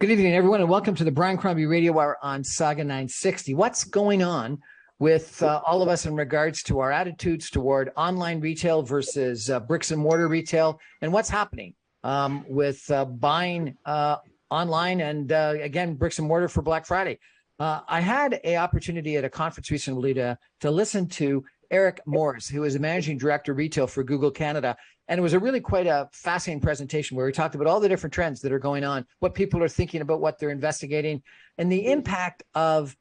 Good evening, everyone, and welcome to the Brian Crombie Radio Hour on Saga 960. What's going on with all of us in regards to our attitudes toward online retail versus bricks and mortar retail, and what's happening with buying online and, again, bricks and mortar for Black Friday? I had an opportunity at a conference recently to listen to Eric Morris, who is the managing director of retail for Google Canada. And it was quite a fascinating presentation where we talked about all the different trends that are going on, what people are thinking about, what they're investigating, and the impact of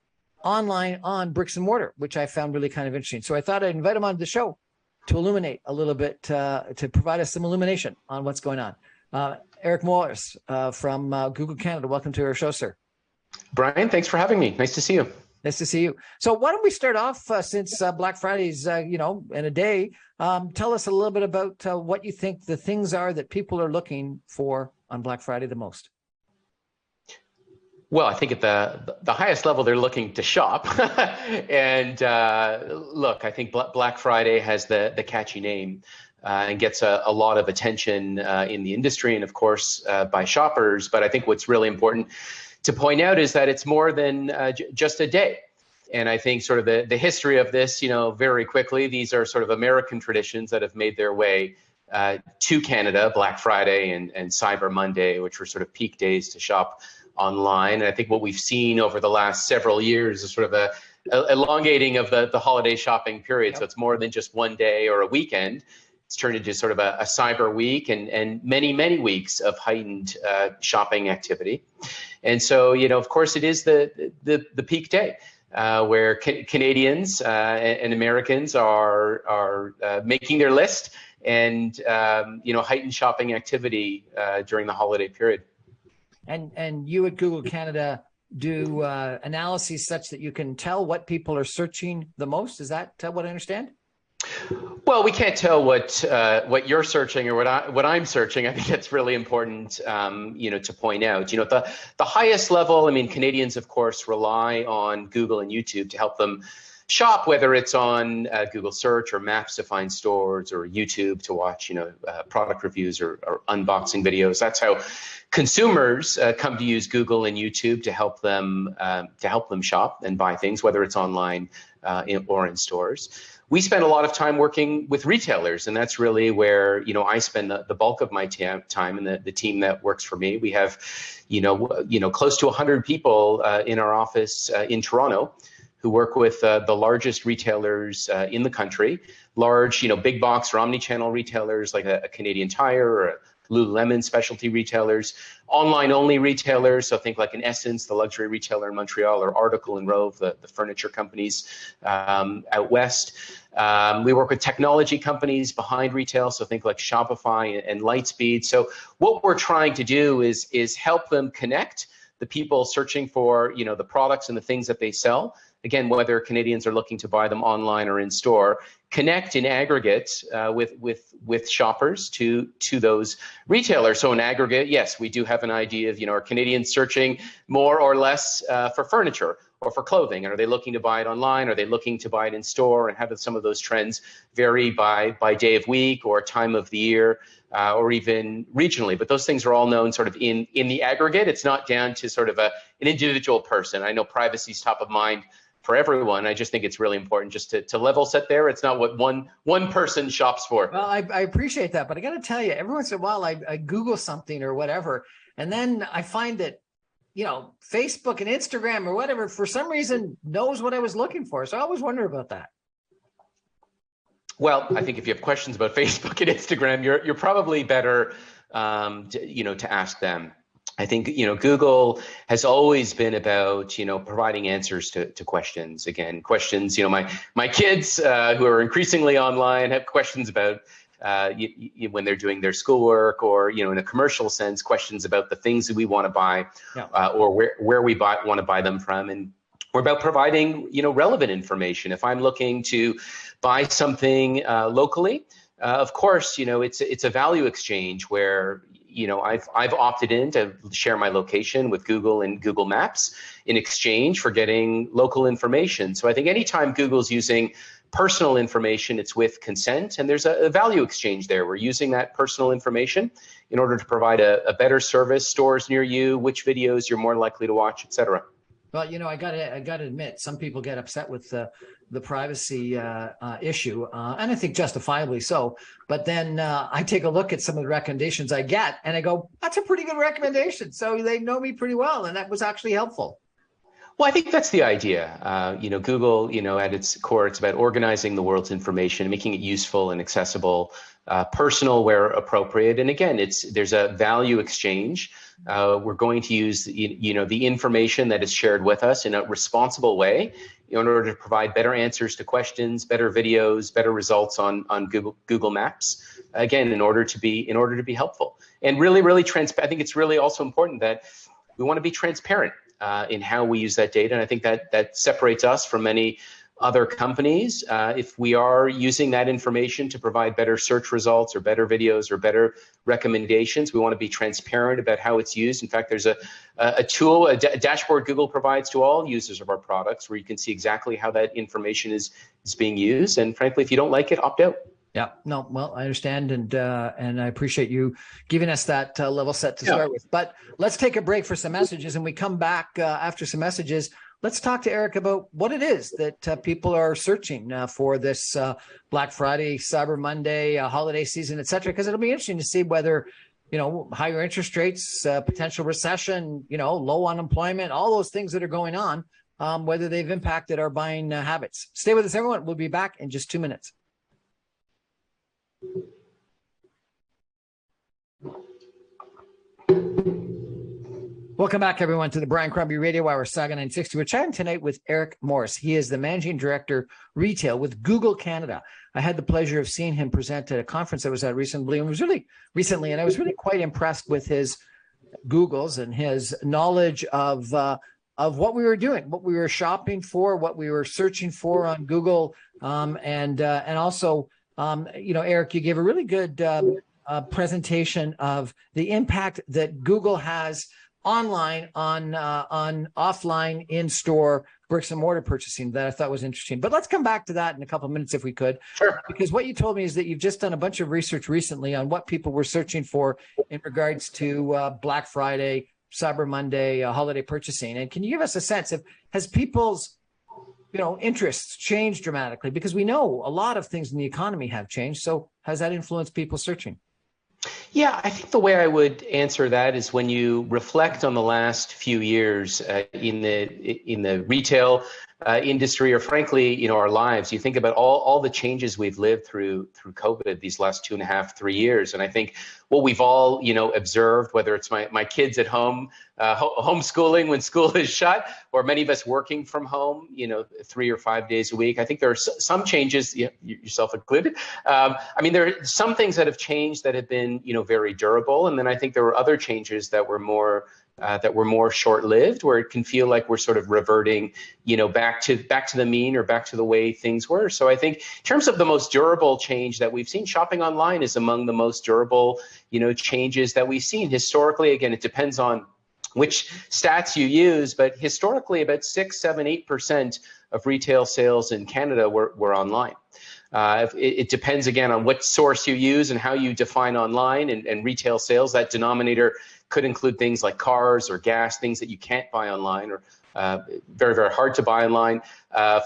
online on bricks and mortar, which I found really kind of interesting. So I thought I'd invite him onto the show to illuminate a little bit, to provide us some illumination on what's going on. Eric Morris from Google Canada, welcome to our show, sir. Brian, thanks for having me. Nice to see you. Nice to see you. So why don't we start off, since Black Friday's, in a day, tell us a little bit about what you think the things are that people are looking for on Black Friday the most. Well, I think at the highest level, they're looking to shop. And look, I think Black Friday has the catchy name and gets a lot of attention in the industry and, of course, by shoppers. But I think what's really important to point out is that it's more than just a day. And I think sort of the history of this, very quickly, these are sort of American traditions that have made their way to Canada, Black Friday and Cyber Monday, which were sort of peak days to shop online. And I think what we've seen over the last several years is sort of a elongating of the holiday shopping period. Yep. So it's more than just one day or a weekend. It's turned into sort of a cyber week and many weeks of heightened shopping activity. And so, of course, it is the peak day where Canadians and Americans are making their list and, heightened shopping activity during the holiday period. And you at Google Canada do analyses such that you can tell what people are searching the most? Is that what I understand? Well, we can't tell what you're searching or what I'm searching. I think that's really important, to point out. The highest level, Canadians, of course, rely on Google and YouTube to help them shop, whether it's on Google Search or Maps to find stores or YouTube to watch, product reviews or unboxing videos. That's how consumers come to use Google and YouTube to help them shop and buy things, whether it's online or in stores. We spend a lot of time working with retailers, and that's really where, I spend the bulk of my time and the team that works for me. We have, close to 100 people in our office in Toronto who work with the largest retailers in the country, large, big box or omni-channel retailers like a Canadian Tire or a Lululemon, specialty retailers, online-only retailers, so think like an Essence, the luxury retailer in Montreal, or Article and Rove, the furniture companies out west. We work with technology companies behind retail, so think like Shopify and Lightspeed. So what we're trying to do is help them connect the people searching for the products and the things that they sell. Again, whether Canadians are looking to buy them online or in store, connect in aggregate with shoppers to those retailers. So in aggregate, yes, we do have an idea of, are Canadians searching more or less for furniture or for clothing? And are they looking to buy it online? Are they looking to buy it in store? And how do some of those trends vary by day of week or time of the year or even regionally? But those things are all known sort of in the aggregate. It's not down to sort of an individual person. I know privacy is top of mind for everyone. I just think it's really important just to level set there. It's not what one person shops for. Well, I appreciate that, but I got to tell you, every once in a while I Google something or whatever, and then I find that, Facebook and Instagram or whatever, for some reason, knows what I was looking for. So I always wonder about that. Well, I think if you have questions about Facebook and Instagram, you're probably better, to ask them. I think, Google has always been about, providing answers to questions. Again, questions, my kids who are increasingly online have questions about when they're doing their schoolwork or, in a commercial sense, questions about the things that we want to buy or where we want to buy them from. And we're about providing, relevant information. If I'm looking to buy something locally, of course, it's a value exchange where, I've opted in to share my location with Google and Google Maps in exchange for getting local information. So I think anytime Google's using personal information, it's with consent, and there's a value exchange there. We're using that personal information in order to provide a better service, stores near you, which videos you're more likely to watch, etc. Well, I gotta admit, some people get upset with the privacy issue, and I think justifiably so. But then I take a look at some of the recommendations I get, and I go, "That's a pretty good recommendation." So they know me pretty well, and that was actually helpful. Well, I think that's the idea. Google, at its core, it's about organizing the world's information, making it useful and accessible, personal where appropriate. And again, there's a value exchange. We're going to use, the information that is shared with us in a responsible way in order to provide better answers to questions, better videos, better results on Google Maps. Again, in order to be helpful and really, really transparent. I think it's really also important that we want to be transparent in how we use that data. And I think that separates us from many other companies. If we are using that information to provide better search results or better videos or better recommendations, we want to be transparent about how it's used. In fact, there's a tool, a dashboard Google provides to all users of our products where you can see exactly how that information is being used. And frankly, if you don't like it, opt out. Yeah, no, well, I understand, and I appreciate you giving us that level set to start with. But let's take a break for some messages, and we come back after some messages. Let's talk to Eric about what it is that people are searching for this Black Friday, Cyber Monday, holiday season, et cetera, because it'll be interesting to see whether, higher interest rates, potential recession, low unemployment, all those things that are going on, whether they've impacted our buying habits. Stay with us, everyone. We'll be back in just 2 minutes. Welcome back, everyone, to the Brian Crombie Radio Hour, Saga 960. We're chatting tonight with Eric Morris. He is the Managing Director, Retail with Google Canada. I had the pleasure of seeing him present at a conference I was at recently, and I was really quite impressed with his Googles and his knowledge of what we were doing, what we were shopping for, what we were searching for on Google, and also, Eric, you gave a really good presentation of the impact that Google has online on offline in-store bricks and mortar purchasing that I thought was interesting. But let's come back to that in a couple of minutes if we could. Sure. Because what you told me is that you've just done a bunch of research recently on what people were searching for in regards to Black Friday, Cyber Monday, holiday purchasing. And can you give us a sense of, has people's interests changed dramatically? Because we know a lot of things in the economy have changed. So has that influenced people searching? Yeah, I think the way I would answer that is when you reflect on the last few years in the retail industry, or frankly, our lives. You think about all the changes we've lived through COVID these last 2.5, 3 years, and I think what we've all observed, whether it's my kids at home, homeschooling when school is shut, or many of us working from home, 3 or 5 days a week. I think there are some changes, yourself included. There are some things that have changed that have been very durable, and then I think there were other changes that were more short-lived, where it can feel like we're sort of reverting, back to the mean or back to the way things were. So I think in terms of the most durable change that we've seen, shopping online is among the most durable, changes that we've seen historically. Again, it depends on which stats you use, but historically about 6, 7, 8% of retail sales in Canada were online. It depends, again, on what source you use and how you define online and retail sales. That denominator could include things like cars or gas, things that you can't buy online or very, very hard to buy online,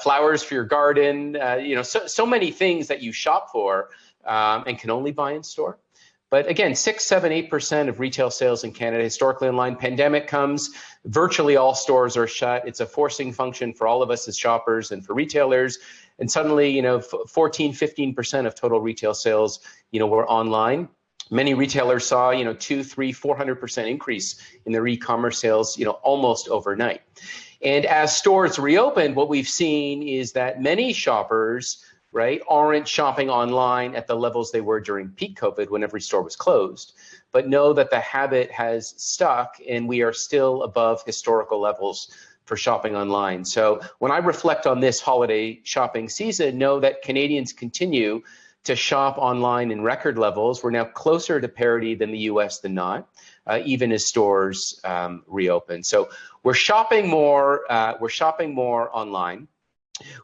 flowers for your garden, so many things that you shop for and can only buy in store. But again, 6, 7, 8% of retail sales in Canada historically online. Pandemic comes, virtually all stores are shut. It's a forcing function for all of us as shoppers and for retailers. And suddenly, 14, 15% of total retail sales, were online. Many retailers saw, 2, 3, 400% increase in their e-commerce sales, almost overnight. And as stores reopened, what we've seen is that many shoppers, right, aren't shopping online at the levels they were during peak COVID when every store was closed, but know that the habit has stuck and we are still above historical levels for shopping online. So when I reflect on this holiday shopping season, know that Canadians continue to shop online in record levels. We're now closer to parity than the US than not, even as stores reopen. So we're shopping more online.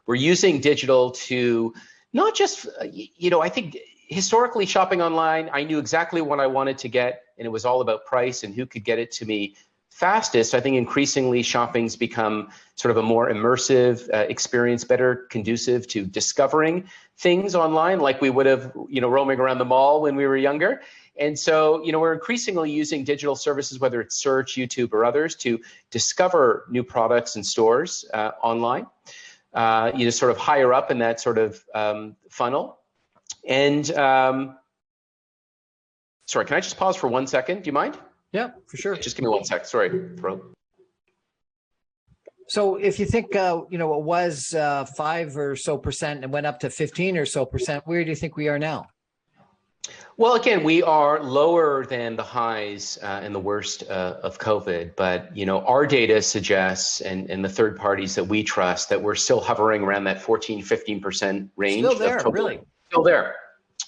We're using digital to not just, I think historically shopping online, I knew exactly what I wanted to get, and it was all about price and who could get it to me fastest. I think increasingly shopping's become sort of a more immersive experience, better conducive to discovering things online like we would have, roaming around the mall when we were younger. And so, we're increasingly using digital services, whether it's search, YouTube, or others, to discover new products and stores online, sort of higher up in that sort of funnel. And sorry, can I just pause for 1 second? Do you mind? Yeah, for sure. Just give me 1 sec. Sorry, throat. So if you think, it was 5 or so percent and went up to 15 or so percent, where do you think we are now? Well, again, we are lower than the highs and the worst of COVID, but our data suggests, and the third parties that we trust, that we're still hovering around that 14-15% range. Still there, of COVID. Really? Still there,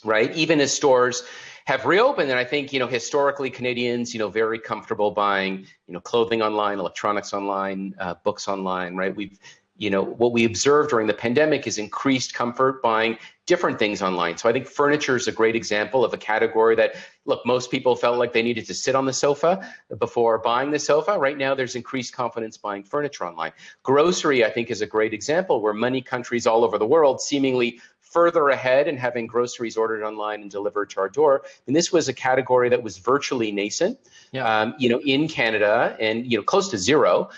right? Even as stores have reopened, and I think historically Canadians very comfortable buying clothing online, electronics online, books online, right? What we observed during the pandemic is increased comfort buying different things online. So I think furniture is a great example of a category that, look, most people felt like they needed to sit on the sofa before buying the sofa. Right now, there's increased confidence buying furniture online. Grocery, I think, is a great example where many countries all over the world seemingly further ahead and having groceries ordered online and delivered to our door. And this was a category that was virtually nascent, in Canada, and close to zero.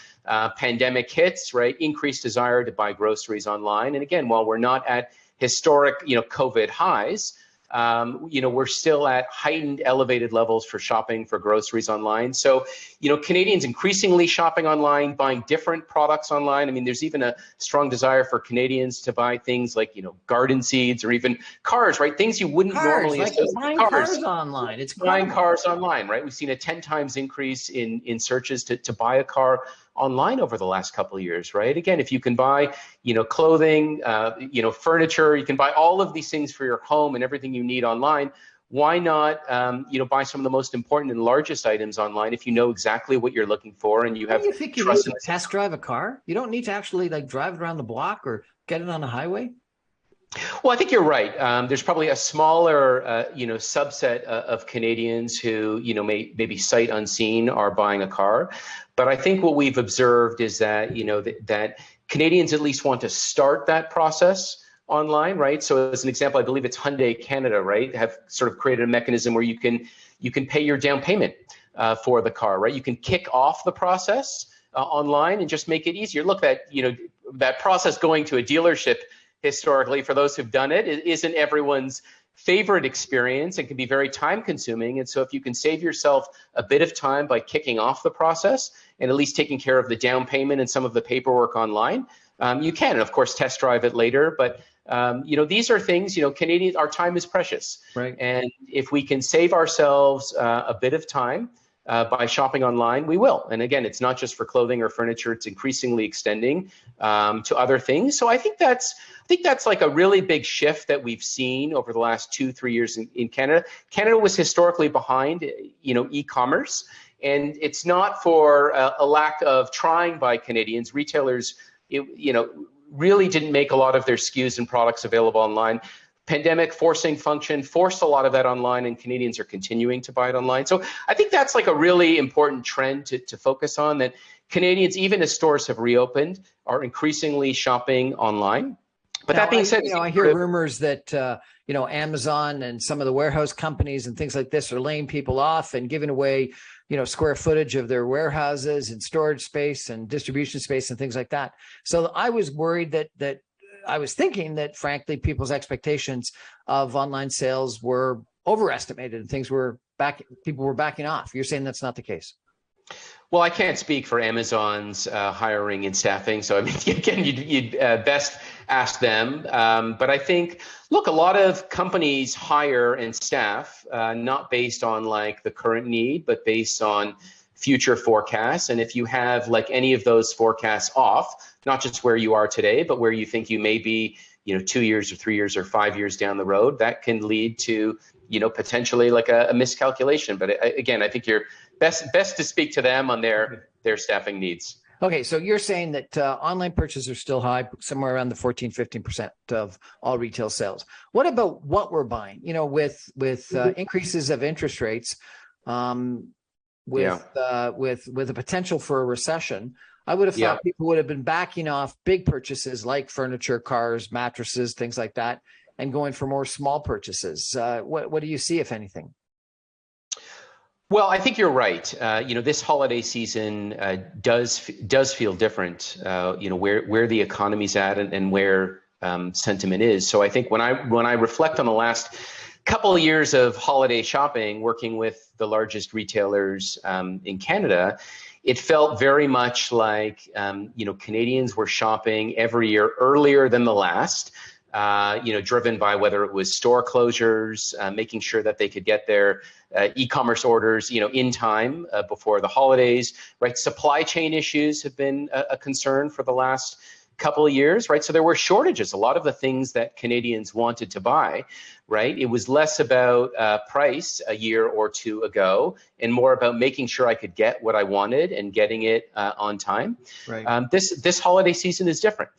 Pandemic hits, right? Increased desire to buy groceries online. And again, while we're not at historic, COVID highs, we're still at heightened, elevated levels for shopping for groceries online. So, Canadians increasingly shopping online, buying different products online. I mean, there's even a strong desire for Canadians to buy things like, garden seeds or even cars, right? Things you wouldn't normally associate buying cars online. It's buying cars online, right? We've seen a 10 times increase in searches to buy a car online over the last couple of years, right? Again, if you can buy, clothing, furniture, you can buy all of these things for your home and everything you need online. Why not, buy some of the most important and largest items online if you know exactly what you're looking for and you have you think you need to test drive a car? You don't need to actually drive it around the block or get it on the highway? Well, I think you're right. There's probably a smaller, subset of Canadians who, maybe sight unseen are buying a car. But I think what we've observed is that, that Canadians at least want to start that process online, right? So as an example, I believe it's Hyundai Canada, right, have sort of created a mechanism where you can pay your down payment for the car, right? You can kick off the process online and just make it easier. Look, that process going to a dealership historically, for those who've done it, isn't everyone's favorite experience and can be very time consuming. And so if you can save yourself a bit of time by kicking off the process and at least taking care of the down payment and some of the paperwork online, you can, and of course, test drive it later. But, these are things, Canadians, our time is precious. Right. And if we can save ourselves a bit of time by shopping online, we will. And again, it's not just for clothing or furniture, it's increasingly extending to other things. So I think that's like a really big shift that we've seen over the last 2-3 years in Canada. Canada was historically behind, e-commerce, and it's not for a lack of trying by Canadians. Retailers, really didn't make a lot of their SKUs and products available online. Pandemic forcing function forced a lot of that online, and Canadians are continuing to buy it online. So I think that's like a really important trend to focus on, that Canadians, even as stores have reopened, are increasingly shopping online. But now, that being said, I hear rumors that Amazon and some of the warehouse companies and things like this are laying people off and giving away square footage of their warehouses and storage space and distribution space and things like that. So I was worried that I was thinking that, frankly, people's expectations of online sales were overestimated and people were backing off. You're saying that's not the case? Well, I can't speak for Amazon's hiring and staffing. So, I mean, again, you'd best ask them. But I think, look, a lot of companies hire and staff not based on like the current need, but based on future forecasts. And if you have like any of those forecasts off, not just where you are today, but where you think you may be, 2 years or 3 years or 5 years down the road, that can lead to, potentially like a miscalculation. But again, I think you're best to speak to them on their staffing needs. Okay, so you're saying that online purchases are still high, somewhere around the 14, 15% of all retail sales. What about what we're buying? You know, with increases of interest rates, with the potential for a recession, I would have thought people would have been backing off big purchases like furniture, cars, mattresses, things like that, and going for more small purchases. What do you see, if anything? Well, I think you're right. This holiday season does feel different. Where the economy's at and where sentiment is. So I think when I reflect on the last couple of years of holiday shopping, working with the largest retailers in Canada, it felt very much like Canadians were shopping every year earlier than the last. Driven by whether it was store closures, making sure that they could get their e-commerce orders, in time before the holidays, right? Supply chain issues have been a concern for the last couple of years, right? So there were shortages. A lot of the things that Canadians wanted to buy, right? It was less about price a year or two ago and more about making sure I could get what I wanted and getting it on time. Right. This holiday season is different.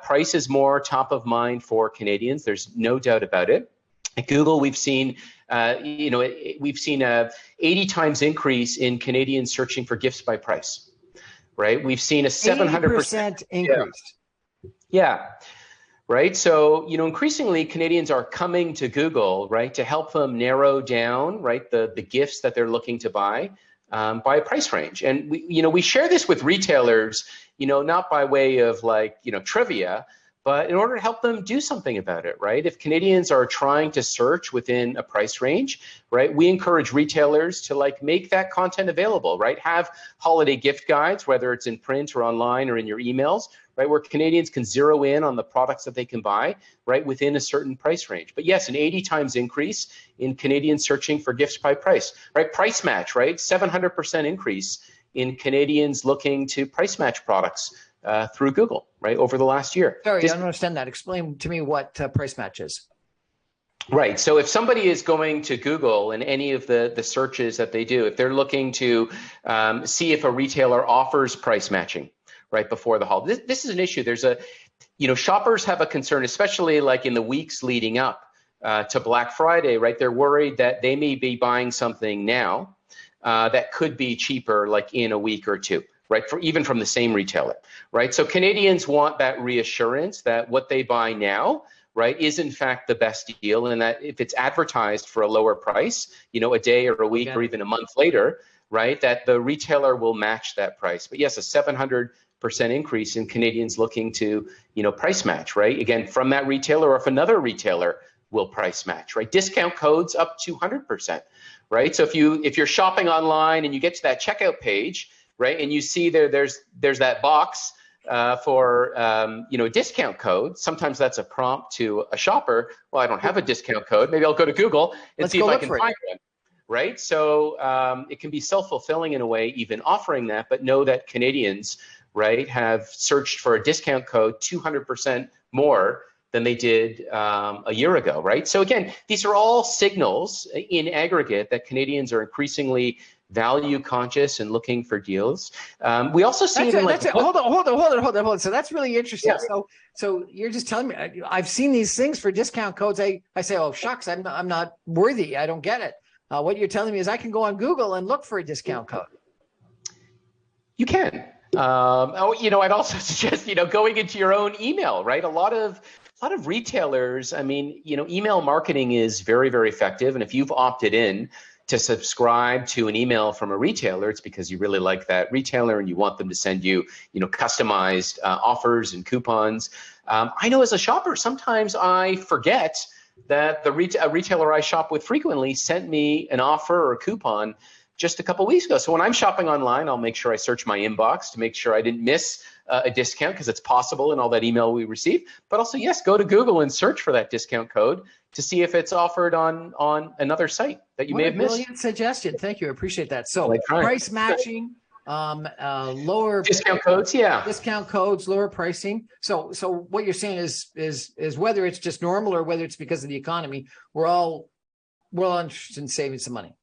Price is more top of mind for Canadians. There's no doubt about it. At Google, we've seen, we've seen a 80 times increase in Canadians searching for gifts by price, right? We've seen a 700% increase. Yeah. Right. So, increasingly Canadians are coming to Google, right, to help them narrow down, right, the gifts that they're looking to buy by a price range. And we share this with retailers, not by way of trivia, but in order to help them do something about it, right? If Canadians are trying to search within a price range, right, we encourage retailers to make that content available, right? Have holiday gift guides, whether it's in print or online or in your emails, right, where Canadians can zero in on the products that they can buy, right, within a certain price range. But yes, an 80 times increase in Canadians searching for gifts by price, right? Price match, right? 700% increase in Canadians looking to price match products through Google, right, over the last year. Sorry, I don't understand that. Explain to me what price match is. Right. So if somebody is going to Google and any of the searches that they do, if they're looking to see if a retailer offers price matching right before the holiday, this is an issue. There's shoppers have a concern, especially in the weeks leading up to Black Friday, right? They're worried that they may be buying something now that could be cheaper in a week or two, right? Even from the same retailer, right? So Canadians want that reassurance that what they buy now, right, is in fact the best deal, and that if it's advertised for a lower price, a day or a week or even a month later, right, that the retailer will match that price. But yes, a 700% increase in Canadians looking to, price match, right? Again, from that retailer, or if another retailer will price match, right? Discount codes up 200%, right? So if you're shopping online and you get to that checkout page, right, and you see there's that box for a discount code. Sometimes that's a prompt to a shopper. Well, I don't have a discount code. Maybe I'll go to Google and see if I can find one. Right. So it can be self-fulfilling in a way, even offering that, but know that Canadians, right, have searched for a discount code 200% more than they did a year ago. Right. So again, these are all signals in aggregate that Canadians are increasingly value conscious and looking for deals. We also see hold on. So that's really interesting. Yeah. So you're just telling me I've seen these things for discount codes. I say, oh shucks, I'm not worthy. I don't get it. What you're telling me is I can go on Google and look for a discount code. You can. I'd also suggest going into your own email. Right, a lot of retailers. I mean, email marketing is very, very effective, and if you've opted in to subscribe to an email from a retailer, it's because you really like that retailer and you want them to send you, customized offers and coupons. I know as a shopper, sometimes I forget that a retailer I shop with frequently sent me an offer or a coupon just a couple of weeks ago. So when I'm shopping online, I'll make sure I search my inbox to make sure I didn't miss a discount, because it's possible in all that email we receive. But also, yes, go to Google and search for that discount code to see if it's offered on another site that you may have missed. Brilliant suggestion. Thank you. I appreciate that. So price matching, lower discount codes, discount codes, lower pricing. So what you're saying is whether it's just normal or whether it's because of the economy, we're all interested in saving some money.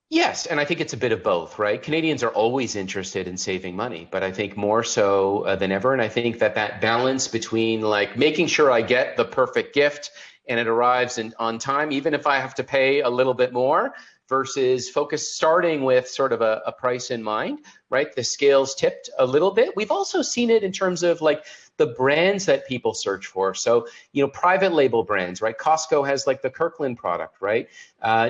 Yes, and I think it's a bit of both, right? Canadians are always interested in saving money, but I think more so than ever. And I think that that balance between like making sure I get the perfect gift and it arrives on time, even if I have to pay a little bit more, versus starting with sort of a price in mind, right? The scales tipped a little bit. We've also seen it in terms of like the brands that people search for. So, private label brands, right? Costco has like the Kirkland product, right?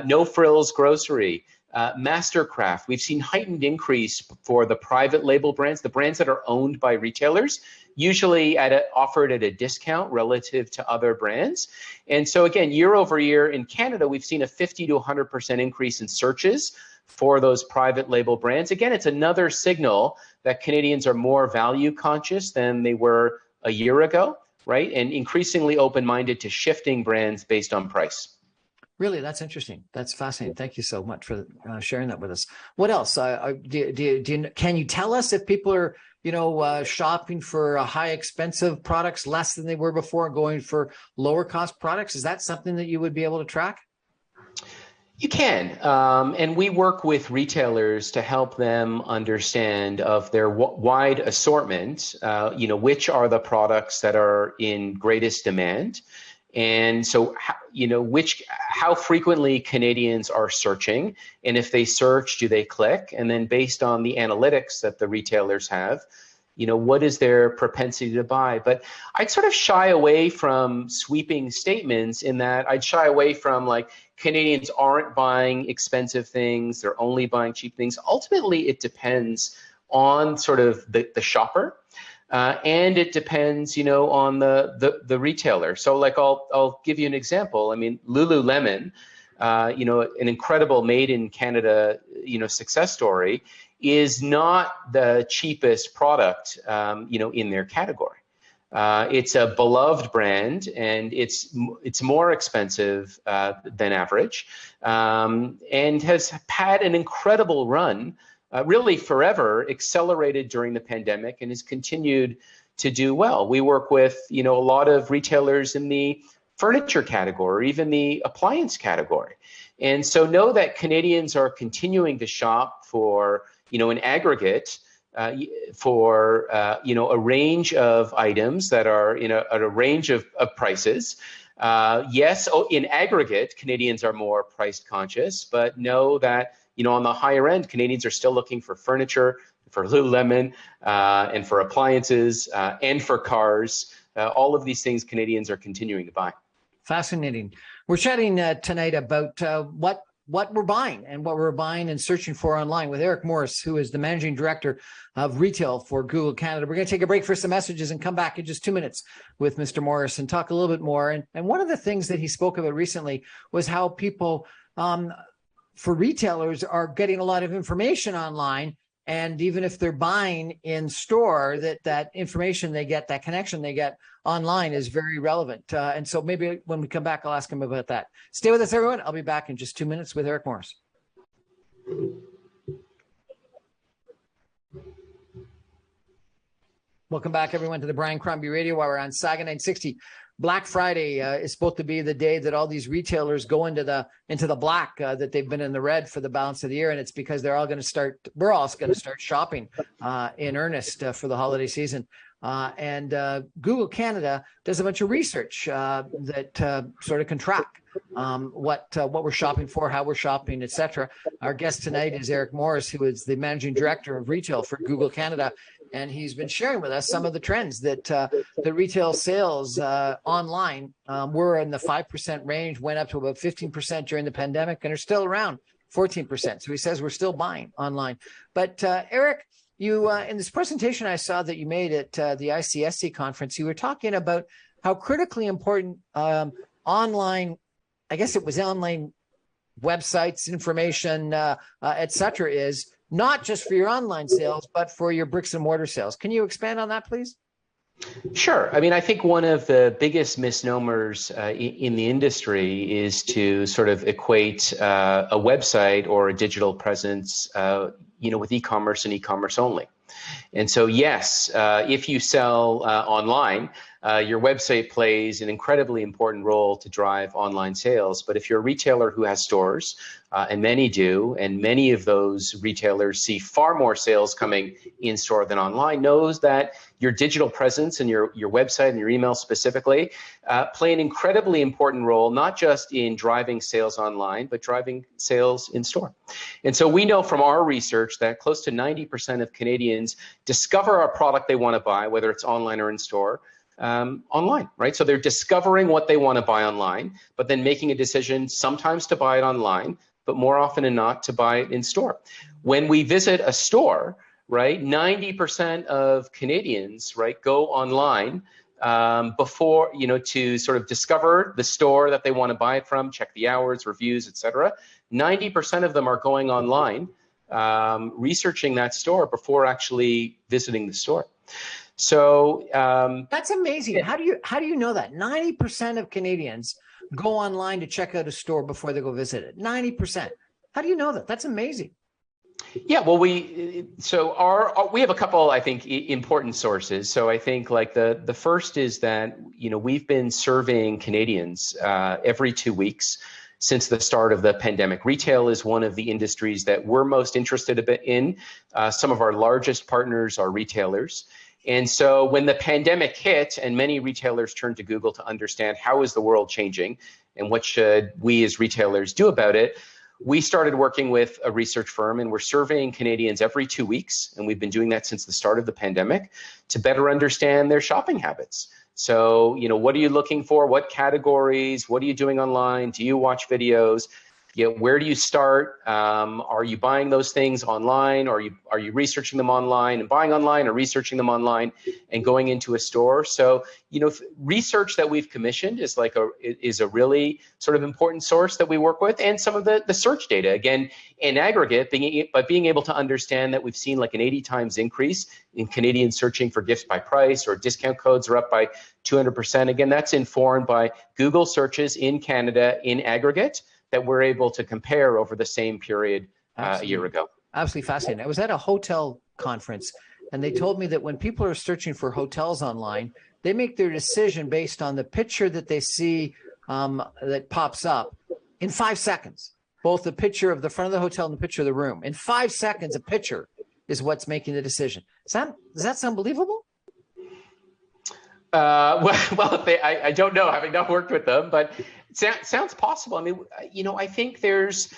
No Frills Grocery. Mastercraft, we've seen heightened increase for the private label brands, the brands that are owned by retailers, usually offered at a discount relative to other brands. And so again, year over year in Canada, we've seen a 50 to 100% increase in searches for those private label brands. Again, it's another signal that Canadians are more value conscious than they were a year ago, right? And increasingly open-minded to shifting brands based on price. Really, that's interesting. That's fascinating. Thank you so much for sharing that with us. What else? Can you tell us if people are, shopping for high expensive products less than they were before, going for lower cost products? Is that something that you would be able to track? You can, and we work with retailers to help them understand of their wide assortment, which are the products that are in greatest demand. And so, how frequently Canadians are searching, and if they search, do they click? And then based on the analytics that the retailers have, what is their propensity to buy? But I'd sort of shy away from sweeping statements in that I'd shy away from like Canadians aren't buying expensive things, they're only buying cheap things. Ultimately, it depends on sort of the shopper. And it depends, on the retailer. So like I'll give you an example. I mean, Lululemon, an incredible made in Canada, success story, is not the cheapest product, in their category. It's a beloved brand, and it's more expensive than average, and has had an incredible run. Really forever, accelerated during the pandemic and has continued to do well. We work with, a lot of retailers in the furniture category, or even the appliance category. And so know that Canadians are continuing to shop for, an aggregate, for, a range of items that are, at a range of prices. Yes, in aggregate, Canadians are more price conscious, but know that on the higher end, Canadians are still looking for furniture, for Lululemon, and for appliances, and for cars. All of these things Canadians are continuing to buy. Fascinating. We're chatting tonight about what we're buying and what we're buying and searching for online with Eric Morris, who is the Managing Director of Retail for Google Canada. We're going to take a break for some messages and come back in just 2 minutes with Mr. Morris and talk a little bit more. And one of the things that he spoke about recently was how people for retailers are getting a lot of information online, and even if they're buying in store, that information they get, that connection they get online is very relevant. And so maybe when we come back, I'll ask him about that. Stay with us, everyone. I'll be back in just 2 minutes with Eric Morris. Welcome back, everyone, to the Brian Crombie Radio Hour on Saga 960. Black Friday is supposed to be the day that all these retailers go into the black, that they've been in the red for the balance of the year, and it's because we're all going to start shopping in earnest for the holiday season. And Google Canada does a bunch of research that sort of can track what we're shopping for, how we're shopping, etc. Our guest tonight is Eric Morris, who is the Managing Director of Retail for Google Canada. And he's been sharing with us some of the trends that the retail sales online were in the 5% range, went up to about 15% during the pandemic, and are still around 14%. So he says we're still buying online. But Eric, you in this presentation I saw that you made at the ICSC conference, you were talking about how critically important online, I guess it was online websites, information, et cetera, is not just for your online sales, but for your bricks and mortar sales. Can you expand on that, please? Sure. I mean, I think one of the biggest misnomers in the industry is to sort of equate a website or a digital presence, with e-commerce and e-commerce only. And so, yes, if you sell online, your website plays an incredibly important role to drive online sales. But if you're a retailer who has stores, and many do, and many of those retailers see far more sales coming in store than online, knows that your digital presence and your website and your email specifically play an incredibly important role, not just in driving sales online, but driving sales in store. And so we know from our research that close to 90% of Canadians discover a product they want to buy, whether it's online or in store, online, right? So they're discovering what they want to buy online, but then making a decision sometimes to buy it online, but more often than not to buy it in store. When we visit a store, right, 90% of Canadians, right, go online before, to sort of discover the store that they want to buy it from, check the hours, reviews, etc. 90% of them are going online, researching that store before actually visiting the store. So that's amazing. How do you know that 90% of Canadians go online to check out a store before they go visit it? 90%. How do you know that? That's amazing. Yeah, well, we have a couple, I think, important sources. So I think like the first is that we've been surveying Canadians every 2 weeks since the start of the pandemic. Retail is one of the industries that we're most interested in. Some of our largest partners are retailers. And so when the pandemic hit and many retailers turned to Google to understand how is the world changing and what should we as retailers do about it, we started working with a research firm, and we're surveying Canadians every 2 weeks. And we've been doing that since the start of the pandemic to better understand their shopping habits. So, what are you looking for? What categories? What are you doing online? Do you watch videos? Where do you start? Are you buying those things online? Are you researching them online and buying online, or researching them online and going into a store? So, research that we've commissioned is a really sort of important source that we work with, and some of the search data, again, in aggregate, being able to understand that we've seen like an 80 times increase in Canadians searching for gifts by price, or discount codes are up by 200%. Again, that's informed by Google searches in Canada in aggregate that we're able to compare over the same period a year ago. Absolutely fascinating. I was at a hotel conference, and they told me that when people are searching for hotels online, they make their decision based on the picture that they see that pops up in 5 seconds. Both the picture of the front of the hotel and the picture of the room. In 5 seconds, a picture is what's making the decision. Does that sound believable? I don't know, having not worked with them, but it sounds possible. I mean, I think there's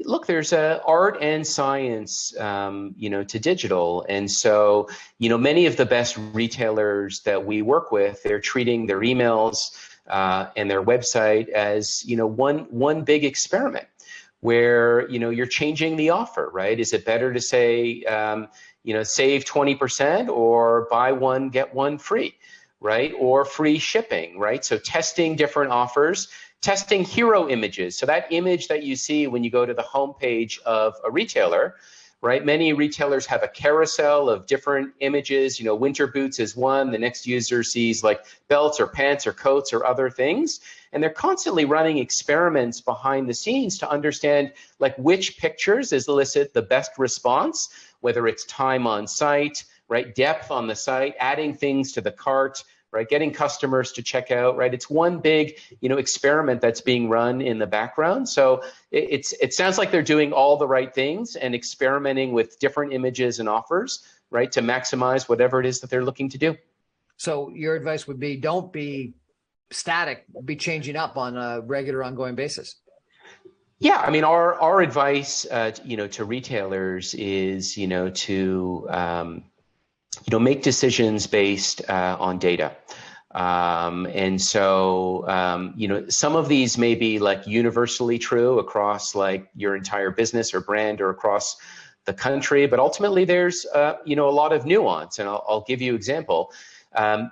art and science, to digital. And so, many of the best retailers that we work with, they're treating their emails and their website as, one big experiment where, you're changing the offer, right? Is it better to say, save 20% or buy one, get one free? Right? Or free shipping, right? So testing different offers, testing hero images. So that image that you see when you go to the homepage of a retailer, right? Many retailers have a carousel of different images. Winter boots is one. The next user sees like belts or pants or coats or other things. And they're constantly running experiments behind the scenes to understand like which pictures elicit the best response, whether it's time on site, right? Depth on the site, adding things to the cart, right? Getting customers to check out, right? It's one big, experiment that's being run in the background. So it sounds like they're doing all the right things and experimenting with different images and offers, right? To maximize whatever it is that they're looking to do. So your advice would be, don't be static, be changing up on a regular ongoing basis. Yeah, I mean, our advice, to retailers is, to make decisions based on data. And so, some of these may be like universally true across like your entire business or brand or across the country, but ultimately there's, a lot of nuance. And I'll give you an example.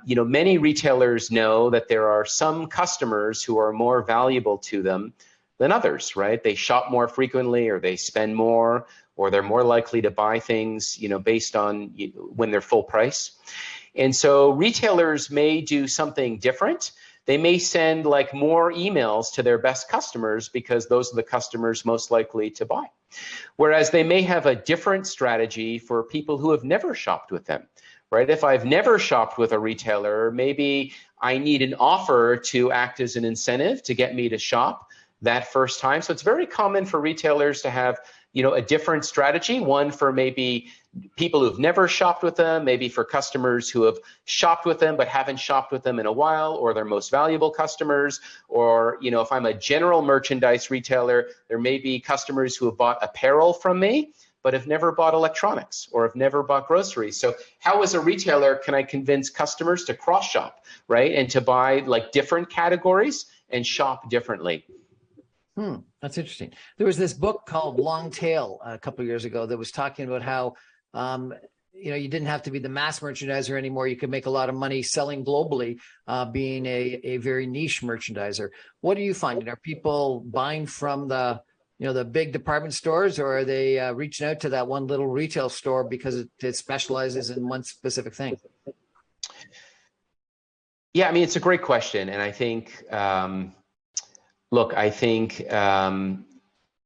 Many retailers know that there are some customers who are more valuable to them than others, right? They shop more frequently, or they spend more, or they're more likely to buy things, based on when they're full price. And so retailers may do something different. They may send like more emails to their best customers because those are the customers most likely to buy. Whereas they may have a different strategy for people who have never shopped with them, right? If I've never shopped with a retailer, maybe I need an offer to act as an incentive to get me to shop that first time. So it's very common for retailers to have, a different strategy, one for maybe people who've never shopped with them, maybe for customers who have shopped with them but haven't shopped with them in a while, or their most valuable customers, or if I'm a general merchandise retailer, there may be customers who have bought apparel from me but have never bought electronics or have never bought groceries. So how, as a retailer, can I convince customers to cross shop, right, and to buy like different categories and shop differently? That's interesting. There was this book called Long Tail a couple of years ago that was talking about how, you didn't have to be the mass merchandiser anymore. You could make a lot of money selling globally, being a very niche merchandiser. What are you finding? Are people buying from the big department stores, or are they reaching out to that one little retail store because it specializes in one specific thing? Yeah, I mean, it's a great question. And I think,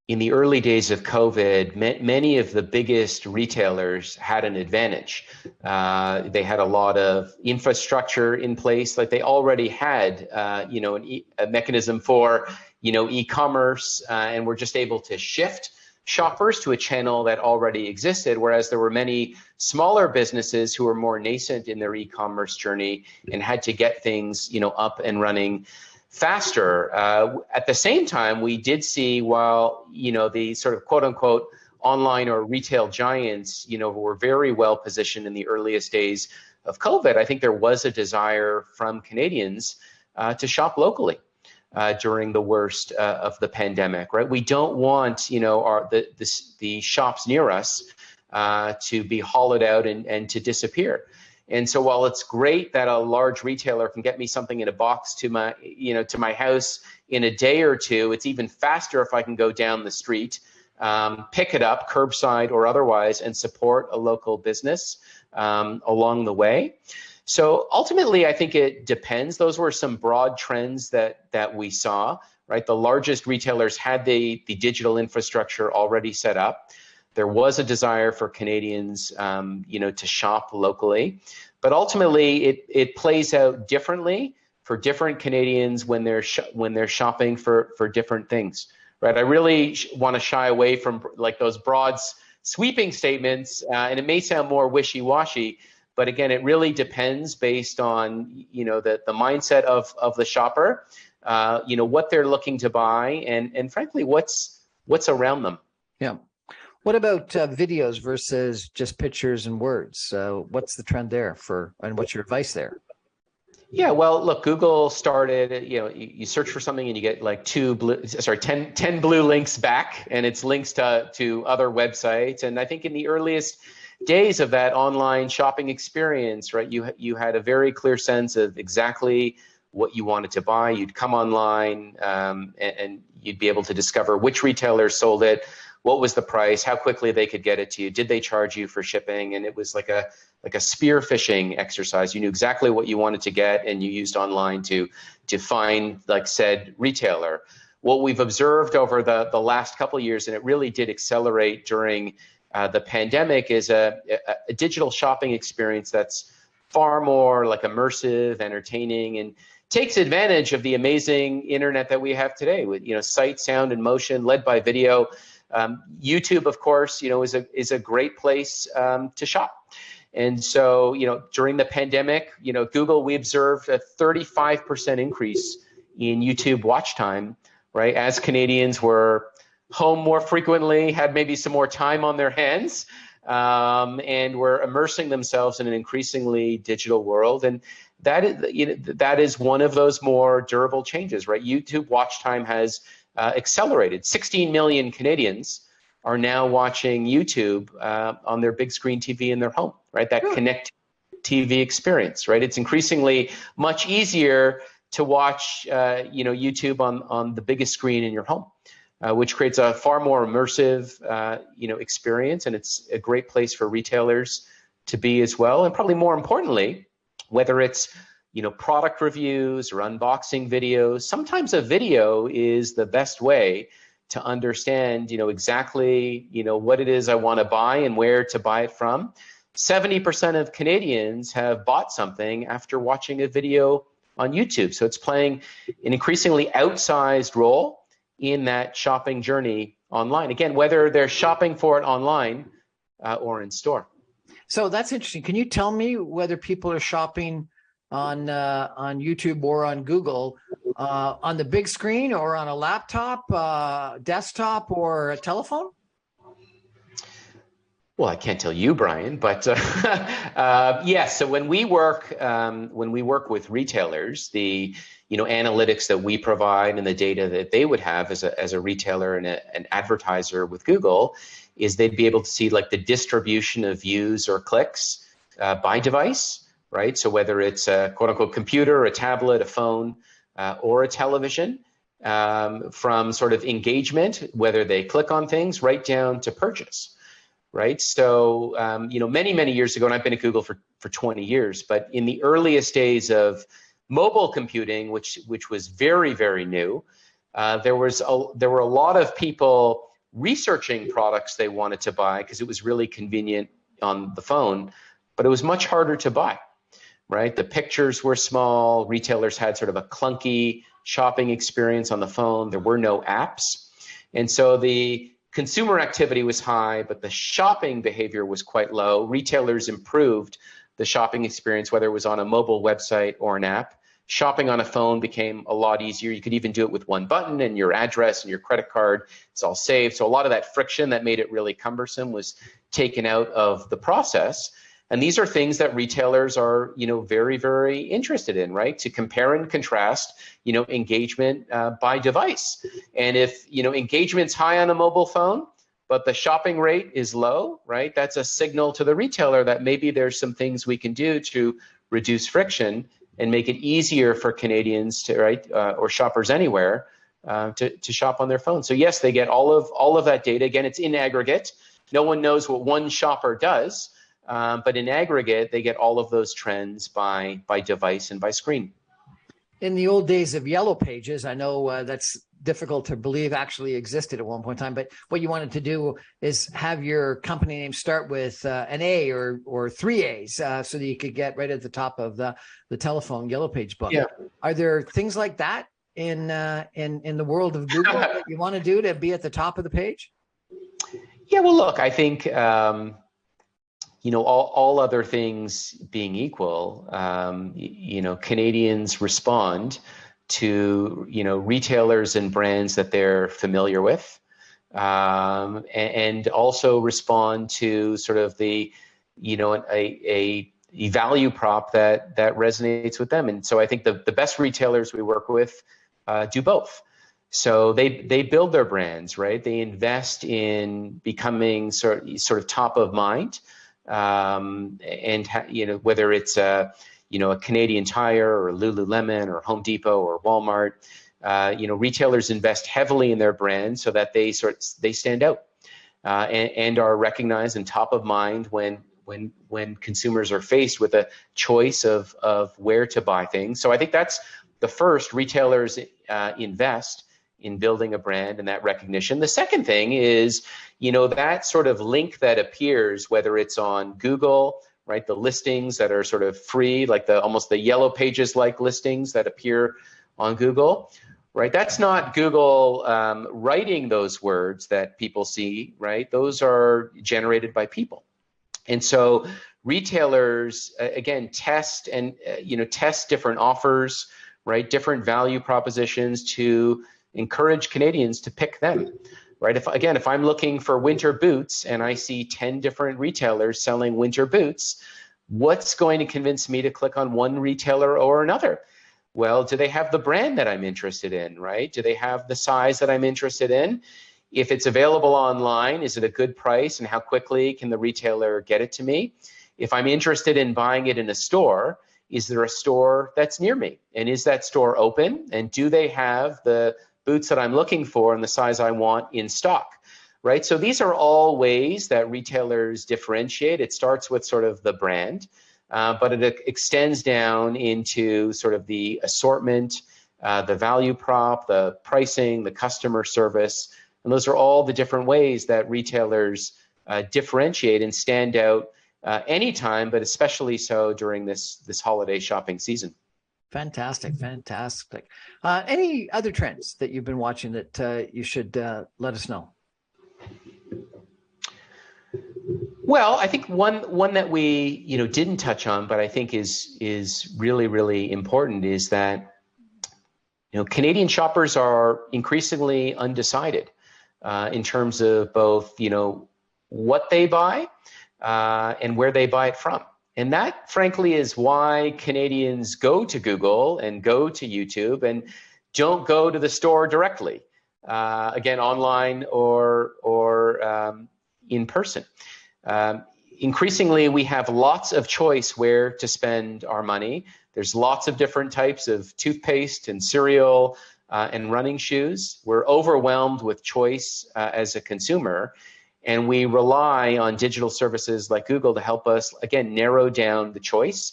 in the early days of COVID, many of the biggest retailers had an advantage. They had a lot of infrastructure in place, like they already had, a mechanism for, e-commerce, and were just able to shift shoppers to a channel that already existed, whereas there were many smaller businesses who were more nascent in their e-commerce journey and had to get things, up and running faster. At the same time, we did see, while the sort of quote unquote online or retail giants, were very well positioned in the earliest days of COVID, I think there was a desire from Canadians to shop locally during the worst of the pandemic. Right? We don't want the shops near us to be hollowed out and to disappear. And so while it's great that a large retailer can get me something in a box to my house in a day or two, it's even faster if I can go down the street, pick it up curbside or otherwise, and support a local business along the way. So ultimately, I think it depends. Those were some broad trends that we saw, right? The largest retailers had the digital infrastructure already set up. There was a desire for Canadians, to shop locally, but ultimately it plays out differently for different Canadians when they're shopping for different things, right? I really want to shy away from like those broad sweeping statements, and it may sound more wishy-washy, but again, it really depends based on the mindset of the shopper, what they're looking to buy, and frankly what's around them. Yeah. What about videos versus just pictures and words? What's the trend there and what's your advice there? Yeah, well, look, Google started, you search for something and you get like 10 blue links back, and it's links to other websites. And I think in the earliest days of that online shopping experience, right, you had a very clear sense of exactly what you wanted to buy. You'd come online and you'd be able to discover which retailers sold it, what was the price, how quickly they could get it to you, did they charge you for shipping, and it was like a spear phishing exercise. You knew exactly what you wanted to get, and you used online to find like said retailer. What we've observed over the last couple of years, and it really did accelerate during the pandemic, is a digital shopping experience that's far more like immersive, entertaining, and takes advantage of the amazing internet that we have today with sight, sound, and motion, led by video. YouTube, of course, is a great place to shop. And so, during the pandemic, Google, we observed a 35% increase in YouTube watch time, right? As Canadians were home more frequently, had maybe some more time on their hands, and were immersing themselves in an increasingly digital world. And that is one of those more durable changes, right? YouTube watch time has accelerated. 16 million Canadians are now watching YouTube on their big screen TV in their home, right? That Connect TV experience, right? It's increasingly much easier to watch, YouTube on the biggest screen in your home, which creates a far more immersive, experience, and it's a great place for retailers to be as well. And probably more importantly, whether it's product reviews or unboxing videos, sometimes a video is the best way to understand, exactly, what it is I want to buy and where to buy it from. 70% of Canadians have bought something after watching a video on YouTube. So it's playing an increasingly outsized role in that shopping journey online. Again, whether they're shopping for it online or in store. So that's interesting. Can you tell me whether people are shopping on YouTube or on Google on the big screen or on a laptop, desktop, or a telephone? Well, I can't tell you, Brian, but yes. So when we work with retailers, the analytics that we provide and the data that they would have as a retailer and an advertiser with Google is they'd be able to see like the distribution of views or clicks by device, right? So whether it's a quote unquote computer, a tablet, a phone, or a television, from sort of engagement, whether they click on things, right down to purchase. Right. So, many years ago, and I've been at Google for 20 years, but in the earliest days of mobile computing, which was very, very new, there were a lot of people researching products they wanted to buy because it was really convenient on the phone, but it was much harder to buy. Right. The pictures were small. Retailers had sort of a clunky shopping experience on the phone. There were no apps. And so the consumer activity was high, but the shopping behavior was quite low. Retailers improved the shopping experience, whether it was on a mobile website or an app. Shopping on a phone became a lot easier. You could even do it with one button, and your address and your credit card, it's all saved. So a lot of that friction that made it really cumbersome was taken out of the process. And these are things that retailers are, very, very interested in, right? To compare and contrast, engagement by device. And if, engagement's high on a mobile phone, but the shopping rate is low, right? That's a signal to the retailer that maybe there's some things we can do to reduce friction and make it easier for Canadians to, right, or shoppers anywhere to shop on their phone. So yes, they get all of that data. Again, it's in aggregate. No one knows what one shopper does. But in aggregate, they get all of those trends by device and by screen. In the old days of Yellow Pages, I know that's difficult to believe actually existed at one point in time, but what you wanted to do is have your company name start with an A or three A's so that you could get right at the top of the telephone Yellow Page book. Yeah. Are there things like that in the world of Google that you want to do to be at the top of the page? Yeah, well, look, I think all other things being equal, Canadians respond to, retailers and brands that they're familiar with, and also respond to sort of the, a value prop that resonates with them. And so I think the best retailers we work with do both. So they build their brands, right? They invest in becoming sort of top of mind. And whether it's a Canadian Tire or Lululemon or Home Depot or Walmart, retailers invest heavily in their brand so that they stand out and are recognized and top of mind when consumers are faced with a choice of where to buy things. So I think that's the first. Retailers invest in building a brand and that recognition. The second thing is, that sort of link that appears, whether it's on Google, right, the listings that are sort of free, like almost the Yellow Pages like listings that appear on Google, right? That's not Google writing those words that people see, right? Those are generated by people. And so retailers, again, test different offers, right? Different value propositions to encourage Canadians to pick them, right? If I'm looking for winter boots and I see 10 different retailers selling winter boots, what's going to convince me to click on one retailer or another? Well, do they have the brand that I'm interested in, right? Do they have the size that I'm interested in? If it's available online, is it a good price, and how quickly can the retailer get it to me? If I'm interested in buying it in a store, is there a store that's near me? And is that store open? And do they have the boots that I'm looking for and the size I want in stock, right? So these are all ways that retailers differentiate. It starts with sort of the brand, but it extends down into sort of the assortment, the value prop, the pricing, the customer service. And those are all the different ways that retailers differentiate and stand out anytime, but especially so during this holiday shopping season. Fantastic, fantastic. Any other trends that you've been watching that you should let us know? Well, I think one that we didn't touch on, but I think is really, really important, is that Canadian shoppers are increasingly undecided in terms of both what they buy and where they buy it from. And that, frankly, is why Canadians go to Google and go to YouTube and don't go to the store directly, again, online or in person. Increasingly, we have lots of choice where to spend our money. There's lots of different types of toothpaste and cereal and running shoes. We're overwhelmed with choice as a consumer, and we rely on digital services like Google to help us, again, narrow down the choice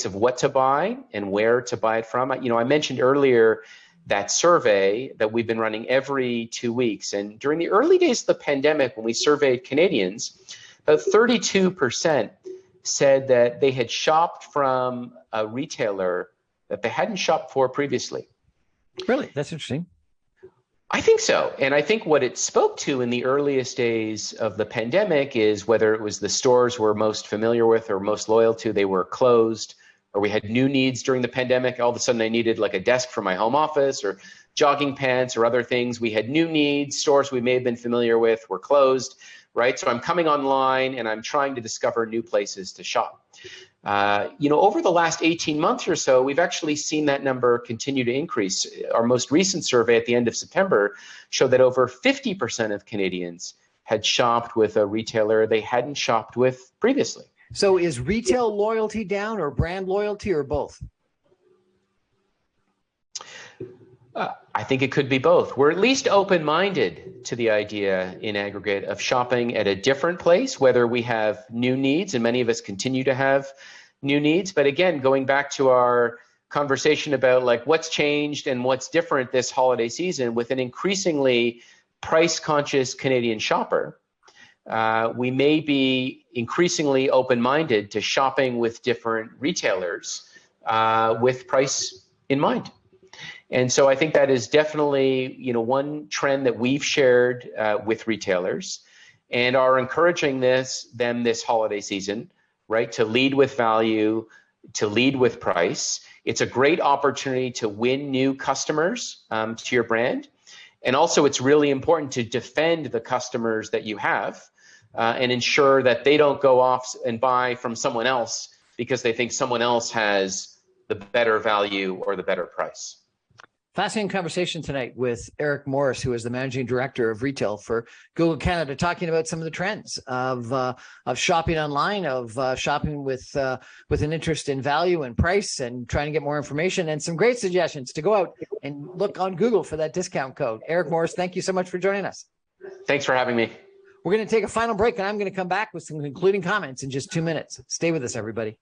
of what to buy and where to buy it from. I mentioned earlier that survey that we've been running every 2 weeks. And during the early days of the pandemic, when we surveyed Canadians, about 32% said that they had shopped from a retailer that they hadn't shopped for previously. Really? That's interesting. I think so. And I think what it spoke to in the earliest days of the pandemic is whether it was the stores we're most familiar with or most loyal to, they were closed, or we had new needs during the pandemic. All of a sudden I needed like a desk for my home office or jogging pants or other things. We had new needs. Stores we may have been familiar with were closed, right? So I'm coming online and I'm trying to discover new places to shop. Over the last 18 months or so, we've actually seen that number continue to increase. Our most recent survey at the end of September showed that over 50% of Canadians had shopped with a retailer they hadn't shopped with previously. So is retail loyalty down, or brand loyalty, or both? I think it could be both. We're at least open-minded to the idea in aggregate of shopping at a different place, whether we have new needs, and many of us continue to have new needs. But again, going back to our conversation about like what's changed and what's different this holiday season, with an increasingly price-conscious Canadian shopper, we may be increasingly open-minded to shopping with different retailers with price in mind. And so I think that is definitely, one trend that we've shared with retailers and are encouraging them this holiday season, right, to lead with value, to lead with price. It's a great opportunity to win new customers to your brand. And also it's really important to defend the customers that you have and ensure that they don't go off and buy from someone else because they think someone else has the better value or the better price. Fascinating conversation tonight with Eric Morris, who is the Managing Director of Retail for Google Canada, talking about some of the trends of shopping online, of shopping with an interest in value and price, and trying to get more information, and some great suggestions to go out and look on Google for that discount code. Eric Morris, thank you so much for joining us. Thanks for having me. We're going to take a final break, and I'm going to come back with some concluding comments in just 2 minutes. Stay with us, everybody.